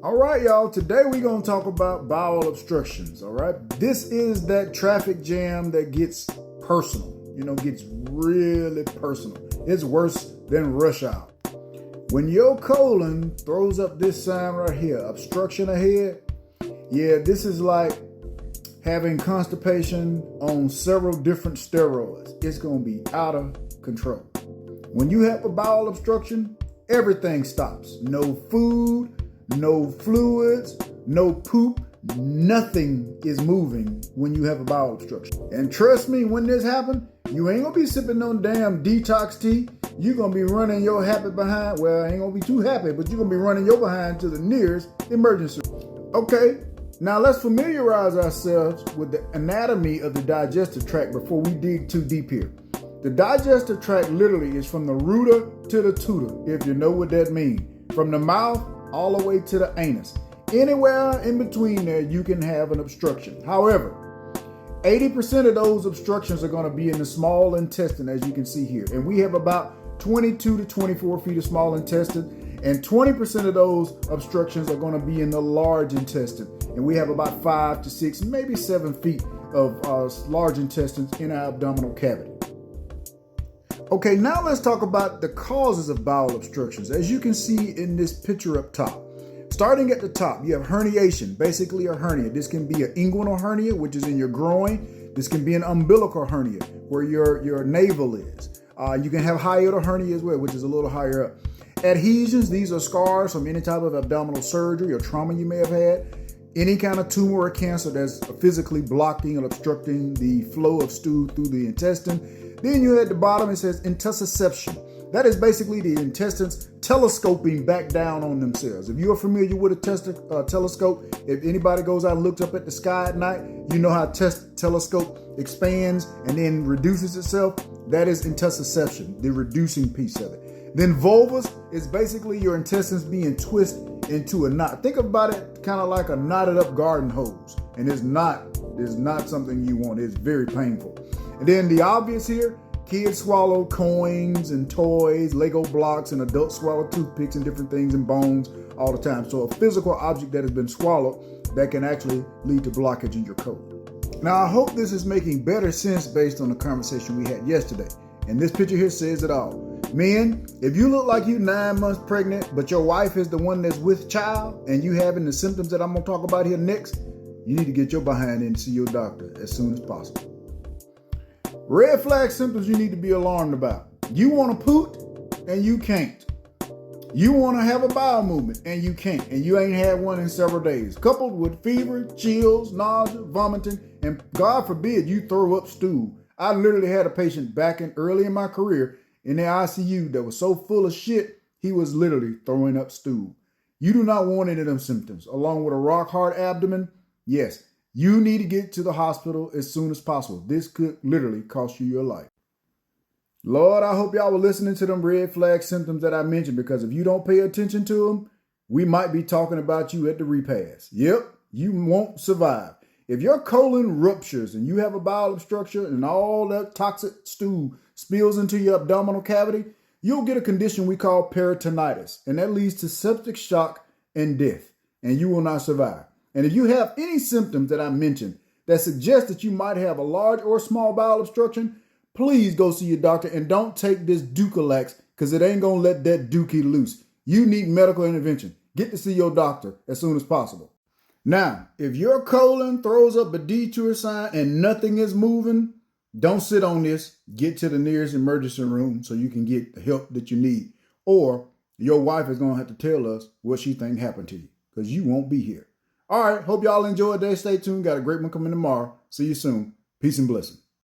All right, y'all. Today we're going to talk about bowel obstructions. All right. This is that traffic jam that gets personal, gets really personal. It's worse than rush hour. When your colon throws up this sign right here, obstruction ahead, this is like having constipation on several different steroids. It's going to be out of control. When you have a bowel obstruction, everything stops. No food, no fluids, no poop, nothing is moving when you have a bowel obstruction. And trust me, when this happens, you ain't gonna be sipping no damn detox tea. You're gonna be running your happy behind, well, I ain't gonna be too happy, but you're gonna be running your behind to the nearest emergency room. Okay, now let's familiarize ourselves with the anatomy of the digestive tract before we dig too deep here. The digestive tract literally is from the rooter to the tutor, if you know what that means. From the mouth all the way to the anus. Anywhere in between there, you can have an obstruction. However, 80% of those obstructions are going to be in the small intestine, as you can see here. And we have about 22 to 24 feet of small intestine, and 20% of those obstructions are going to be in the large intestine. And we have about 5 to 6, maybe 7 feet of large intestines in our abdominal cavity. Okay, now let's talk about the causes of bowel obstructions. As you can see in this picture up top, starting at the top, you have herniation, basically a hernia. This can be an inguinal hernia, which is in your groin. This can be an umbilical hernia, where your navel is. You can have hiatal hernia as well, which is a little higher up. Adhesions, these are scars from any type of abdominal surgery or trauma you may have had. Any kind of tumor or cancer that's physically blocking and obstructing the flow of stool through the intestine. Then you at the bottom, it says intussusception. That is basically the intestines telescoping back down on themselves. If you're familiar with a telescope, if anybody goes out and looks up at the sky at night, you know how telescope expands and then reduces itself. That is intussusception, the reducing piece of it. Then volvulus is basically your intestines being twisted into a knot. Think about it kind of like a knotted up garden hose. And it's not something you want. It's very painful. And then the obvious here, kids swallow coins and toys, Lego blocks, and adults swallow toothpicks and different things and bones all the time. So a physical object that has been swallowed that can actually lead to blockage in your colon. Now, I hope this is making better sense based on the conversation we had yesterday. And this picture here says it all. Men, if you look like you're 9 months pregnant, but your wife is the one that's with child, and you having the symptoms that I'm going to talk about here next, you need to get your behind in to see your doctor as soon as possible. Red flag symptoms you need to be alarmed about. You want to poot and you can't. You want to have a bowel movement and you can't. And you ain't had one in several days. Coupled with fever, chills, nausea, vomiting, and God forbid you throw up stool. I literally had a patient early in my career in the ICU that was so full of shit, he was literally throwing up stool. You do not want any of them symptoms. Along with a rock hard abdomen, yes, you need to get to the hospital as soon as possible. This could literally cost you your life. Lord, I hope y'all were listening to them red flag symptoms that I mentioned, because if you don't pay attention to them, we might be talking about you at the repast. Yep, you won't survive. If your colon ruptures and you have a bowel obstruction and all that toxic stool spills into your abdominal cavity, you'll get a condition we call peritonitis, and that leads to septic shock and death, and you will not survive. And if you have any symptoms that I mentioned that suggest that you might have a large or small bowel obstruction, please go see your doctor and don't take this Dukalax, because it ain't going to let that dookie loose. You need medical intervention. Get to see your doctor as soon as possible. Now, if your colon throws up a detour sign and nothing is moving, don't sit on this. Get to the nearest emergency room so you can get the help that you need. Or your wife is going to have to tell us what she thinks happened to you, because you won't be here. All right, hope y'all enjoyed today. Stay tuned. Got a great one coming tomorrow. See you soon. Peace and blessings.